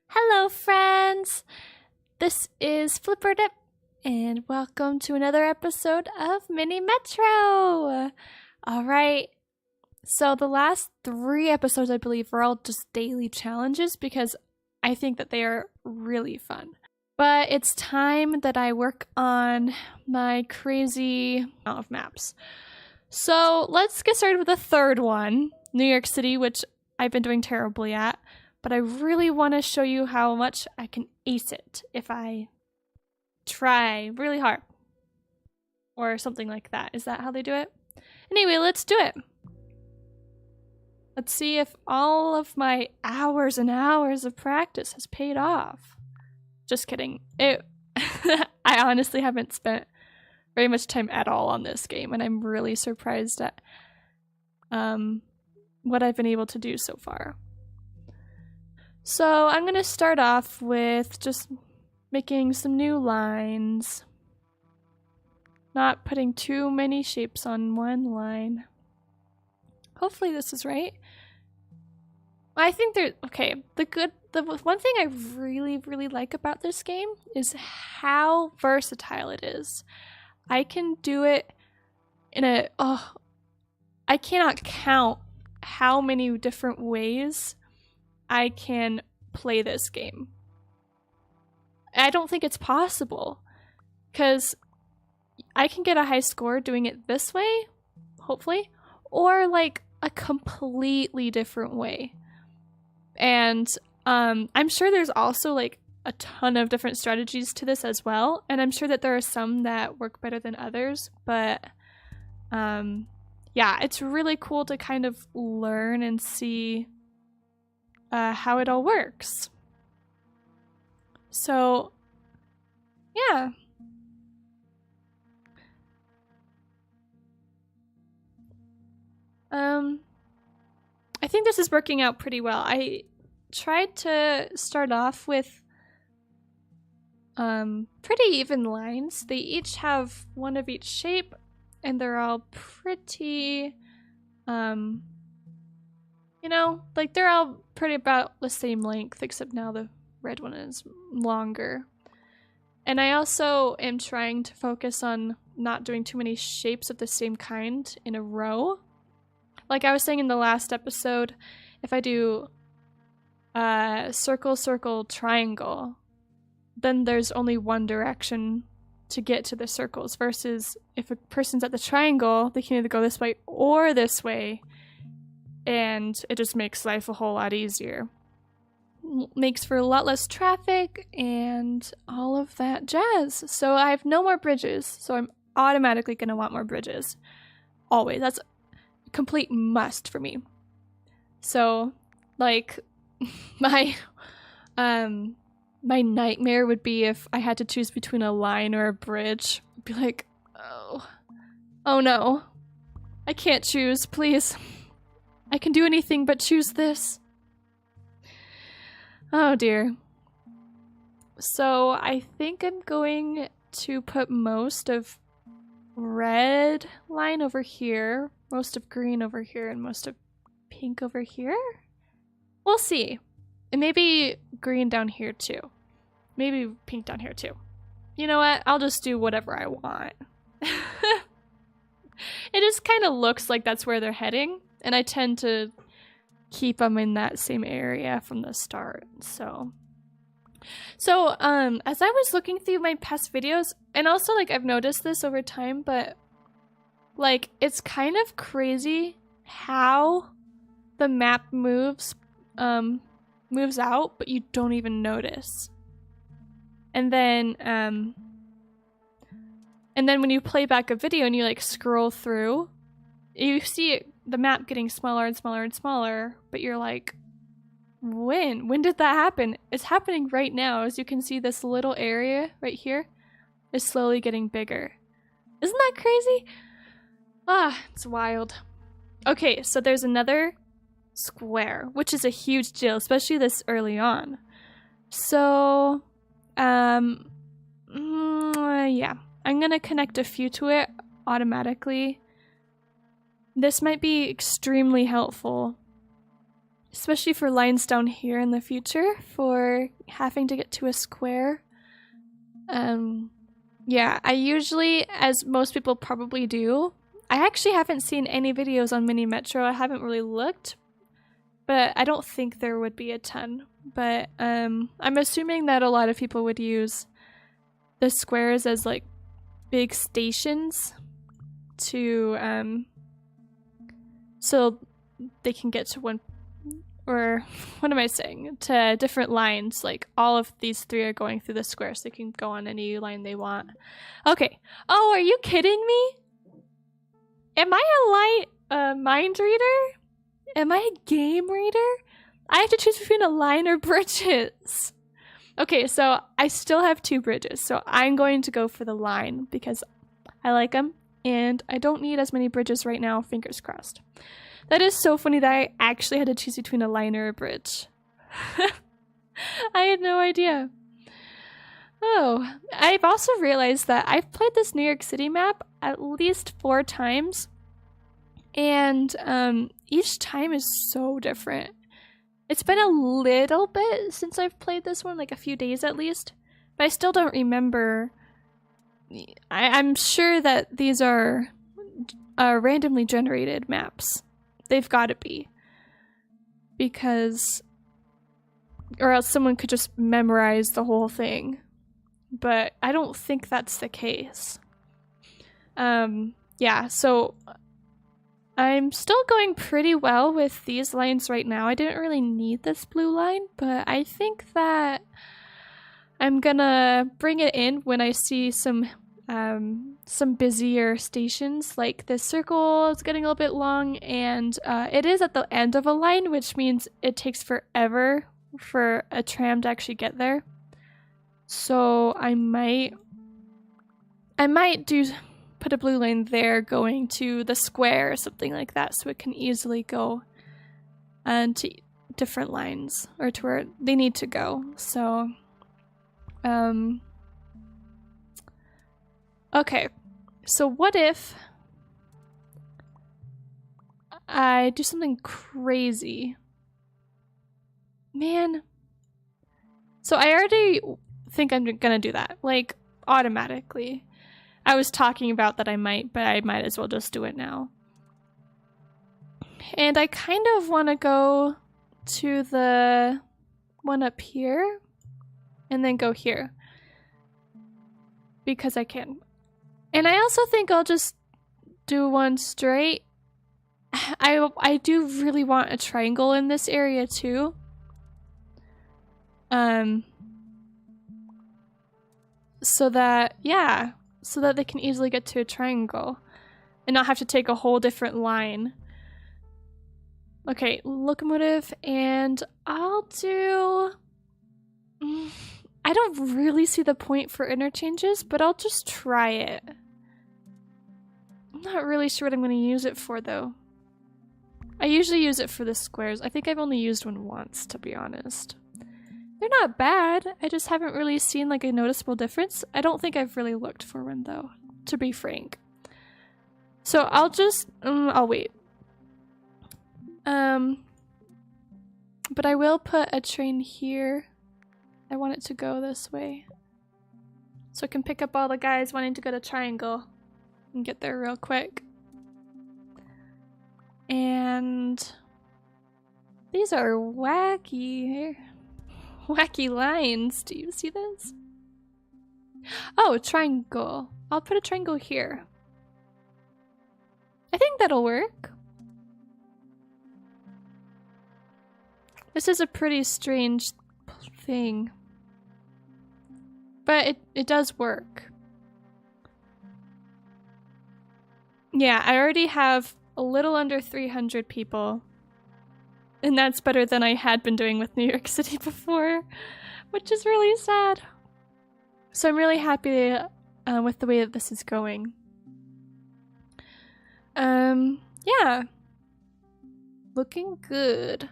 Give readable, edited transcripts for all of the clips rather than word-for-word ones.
Hello, friends! This is Flipperdip, and welcome to another episode of Mini Metro! Alright, so the last 3 episodes, I believe, were all just daily challenges because I think that they are really fun. But it's time that I work on my crazy amount of maps. So let's get started with the third one, New York City, which I've been doing terribly at. But I really want to show you how much I can ace it if I try really hard. Or something like that. Is that how they do it? Anyway, let's do it. Let's see if all of my hours and hours of practice has paid off. Just kidding. I honestly haven't spent very much time at all on this game, and I'm really surprised at what I've been able to do so far. So I'm going to start off with just making some new lines. Not putting too many shapes on one line. Hopefully this is right. I think okay, the one thing I really like about this game is how versatile it is. I can do it in I cannot count how many different ways I can play this game. I don't think it's possible, because I can get a high score doing it this way, hopefully, or like a completely different way. And I'm sure there's also like a ton of different strategies to this as well, and I'm sure that there are some that work better than others, but yeah, it's really cool to kind of learn and see how it all works. So, yeah. I think this is working out pretty well. I tried to start off with pretty even lines. They each have one of each shape, and they're all pretty, you know, like they're all pretty about the same length, except now the red one is longer. And I also am trying to focus on not doing too many shapes of the same kind in a row. Like I was saying in the last episode, if I do circle, circle, triangle, then there's only one direction to get to the circles, versus if a person's at the triangle, they can either go this way or this way, and it just makes life a whole lot easier. Makes for a lot less traffic and all of that jazz. So I have no more bridges, so I'm automatically going to want more bridges. Always. That's a complete must for me. So, like, my nightmare would be if I had to choose between a line or a bridge. I'd be like, oh no. I can't choose, please. I can do anything but choose this. Oh dear. So I think I'm going to put most of red line over here, most of green over here, and most of pink over here? We'll see. And maybe green down here too. Maybe pink down here too. You know what? I'll just do whatever I want. It just kind of looks like that's where they're heading, and I tend to keep them in that same area from the start. So as I was looking through my past videos, and also like I've noticed this over time, but like it's kind of crazy how the map moves out, but you don't even notice. And then when you play back a video and you like scroll through, you see the map getting smaller and smaller and smaller, but you're like, when did that happen? It's happening right now. As you can see, this little area right here is slowly getting bigger. Isn't that crazy? Ah, it's wild. Okay, so there's another square, which is a huge deal, especially this early on. So, yeah, I'm gonna connect a few to it automatically. This might be extremely helpful especially for lines down here in the future for having to get to a square. Yeah, I usually, as most people probably do, I actually haven't seen any videos on Mini Metro. I haven't really looked, but I don't think there would be a ton. But I'm assuming that a lot of people would use the squares as like big stations to so they can get to one, or what am I saying, to different lines. Like all of these three are going through the square, so they can go on any line they want. Okay. Oh, are you kidding me? Am I a mind reader? Am I a game reader? I have to choose between a line or bridges. Okay, so I still have 2 bridges, so I'm going to go for the line because I like them, and I don't need as many bridges right now, fingers crossed. That is so funny that I actually had to choose between a line or a bridge. I had no idea. Oh, I've also realized that I've played this New York City map at least 4 times, and each time is so different. It's been a little bit since I've played this one, like a few days at least, but I still don't remember. I'm sure that these are randomly generated maps. They've got to be. Because, or else someone could just memorize the whole thing. But I don't think that's the case. Yeah, so I'm still going pretty well with these lines right now. I didn't really need this blue line, but I think that I'm gonna bring it in when I see some busier stations. Like this circle is getting a little bit long, and it is at the end of a line, which means it takes forever for a tram to actually get there. So I might put a blue line there going to the square or something like that, so it can easily go to different lines or to where they need to go. So okay, so what if I do something crazy? Man. So I already think I'm gonna do that, like automatically. I was talking about that I might, but I might as well just do it now. And I kind of want to go to the one up here and then go here because I can. And I also think I'll just do one straight. I do really want a triangle in this area too. So that, yeah, so that they can easily get to a triangle and not have to take a whole different line. Okay, locomotive, and I'll do... I don't really see the point for interchanges, but I'll just try it. I'm not really sure what I'm going to use it for, though. I usually use it for the squares. I think I've only used one once, to be honest. They're not bad. I just haven't really seen like a noticeable difference. I don't think I've really looked for one though, to be frank. So I'll just, I'll wait. But I will put a train here. I want it to go this way. So I can pick up all the guys wanting to go to Triangle and get there real quick. And these are wacky lines. Do you see this? Oh, triangle. I'll put a triangle here. I think that'll work. This is a pretty strange thing. But it does work. Yeah, I already have a little under 300 people. And that's better than I had been doing with New York City before, which is really sad. So I'm really happy with the way that this is going. Yeah. Looking good.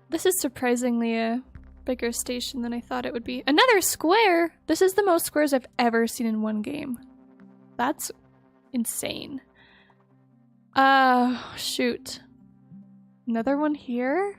This is surprisingly a bigger station than I thought it would be. Another square! This is the most squares I've ever seen in one game. That's insane. Shoot. Another one here?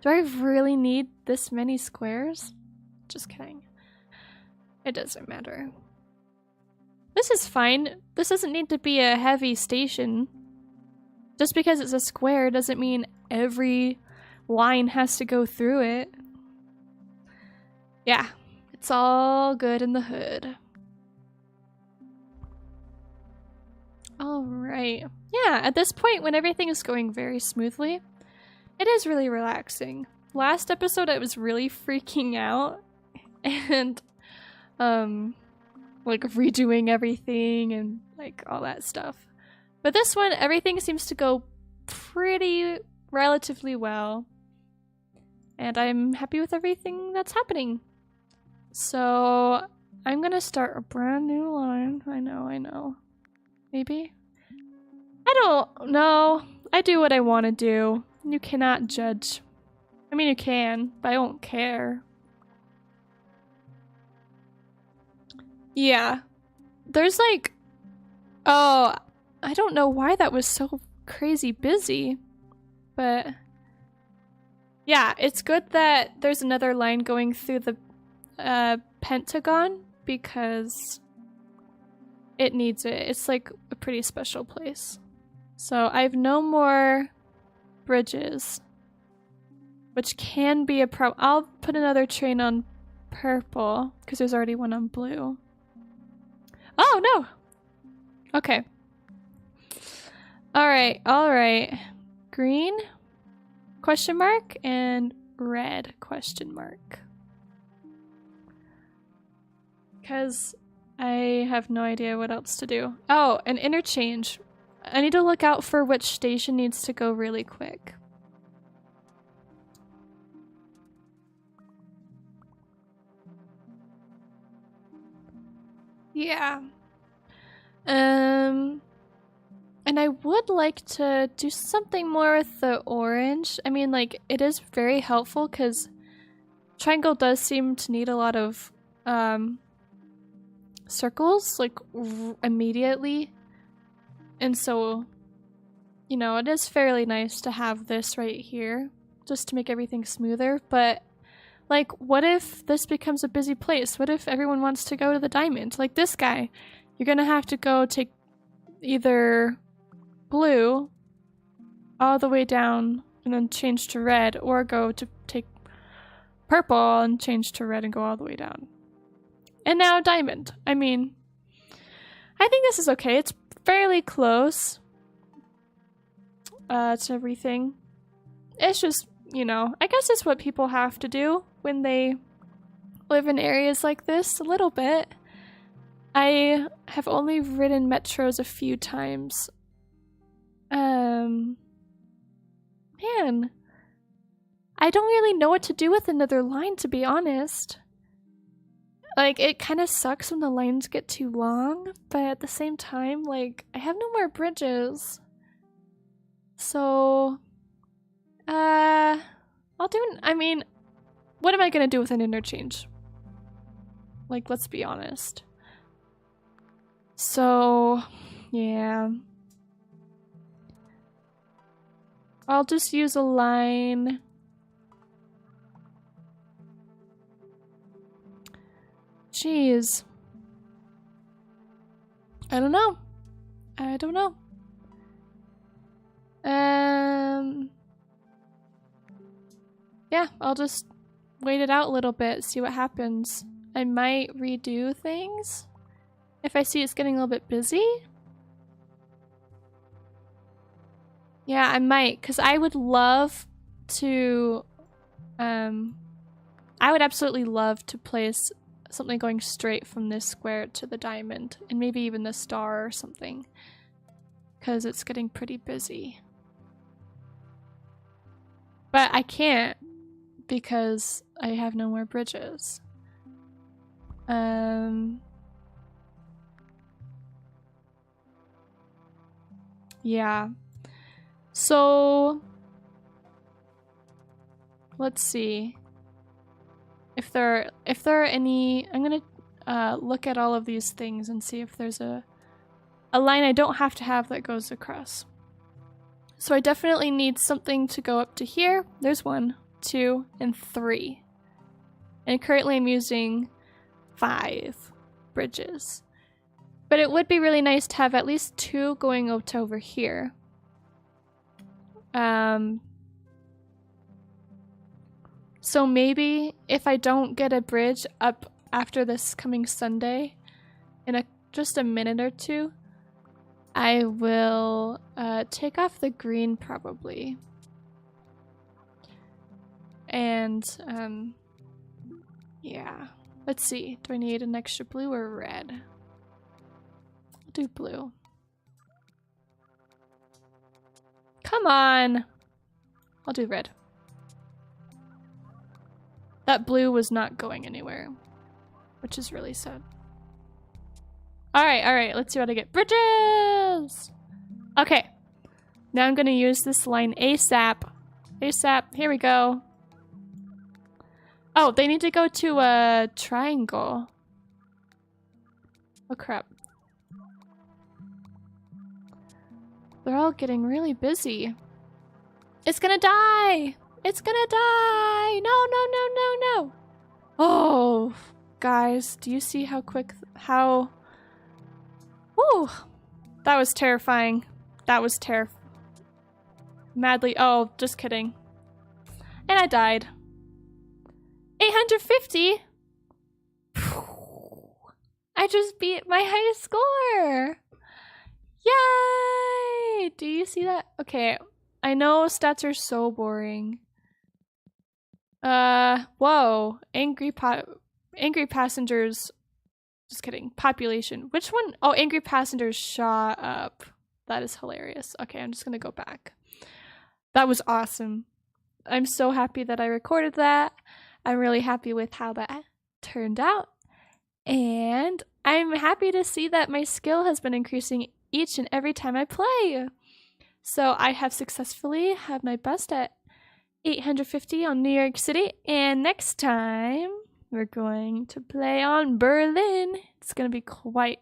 Do I really need this many squares? Just kidding. It doesn't matter. This is fine. This doesn't need to be a heavy station. Just because it's a square doesn't mean every line has to go through it. Yeah, it's all good in the hood. Alright. Yeah, at this point when everything is going very smoothly, it is really relaxing. Last episode I was really freaking out and like redoing everything and like all that stuff. But this one, everything seems to go pretty relatively well. And I'm happy with everything that's happening. So I'm gonna start a brand new line. I know. Maybe? I don't know. I do what I want to do. You cannot judge. I mean, you can, but I don't care. Yeah. There's like... Oh, I don't know why that was so crazy busy. But... yeah, it's good that there's another line going through the Pentagon because it needs it. It's like a pretty special place. So I have no more bridges, which can be a problem. I'll put another train on purple because there's already one on blue. Oh no! Okay. Alright. Green? Question mark? And red? Question mark. Because I have no idea what else to do. Oh, an interchange. I need to look out for which station needs to go really quick. Yeah. And I would like to do something more with the orange. I mean, like, it is very helpful because triangle does seem to need a lot of circles, like, immediately. And so, you know, it is fairly nice to have this right here just to make everything smoother. But, like, what if this becomes a busy place? What if everyone wants to go to the diamond? Like this guy, you're gonna have to go take either blue all the way down and then change to red, or go to take purple and change to red and go all the way down. And now diamond. I mean, I think this is okay. It's fairly close to everything. It's just, you know, I guess it's what people have to do when they live in areas like this a little bit. I have only ridden metros a few times. Man, I don't really know what to do with another line, to be honest. Like, it kind of sucks when the lines get too long, but at the same time, like, I have no more bridges. So, I mean, what am I gonna do with an interchange? Like, let's be honest. So, yeah. I'll just use a line. Jeez. I don't know. Yeah, I'll just wait it out a little bit, see what happens. I might redo things if I see it's getting a little bit busy. Yeah, I might, because I would love to, I would absolutely love to place something going straight from this square to the diamond, and maybe even the star or something, because it's getting pretty busy. But I can't, because I have no more bridges. Yeah. So, let's see. If there are any, I'm gonna look at all of these things and see if there's a line I don't have to have that goes across. So I definitely need something to go up to here. There's 1, 2, and 3. And currently I'm using 5 bridges. But it would be really nice to have at least 2 going out to over here. So maybe if I don't get a bridge up after this coming Sunday, in just a minute or 2, I will take off the green probably. And yeah, let's see. Do I need an extra blue or red? I'll do blue. Come on! I'll do red. That blue was not going anywhere, which is really sad. Alright, let's see what I get. Bridges! Okay. Now I'm gonna use this line ASAP. ASAP, here we go. Oh, they need to go to a triangle. Oh crap. They're all getting really busy. It's gonna die! It's gonna die! No. Oh, guys, do you see how quick, Woo! That was terrifying. That was madly, oh, just kidding. And I died. 850? I just beat my highest score! Yay! Do you see that? Okay, I know stats are so boring. Whoa. Angry passengers. Just kidding. Population. Which one? Oh, angry passengers shot up. That is hilarious. Okay, I'm just gonna go back. That was awesome. I'm so happy that I recorded that. I'm really happy with how that turned out. And I'm happy to see that my skill has been increasing each and every time I play. So I have successfully had my best at 850 on New York City, and next time we're going to play on Berlin. It's going to be quite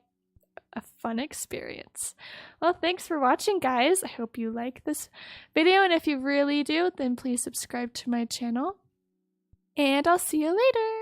a fun experience. Well, thanks for watching, guys. I hope you like this video, and if you really do, then please subscribe to my channel, and I'll see you later.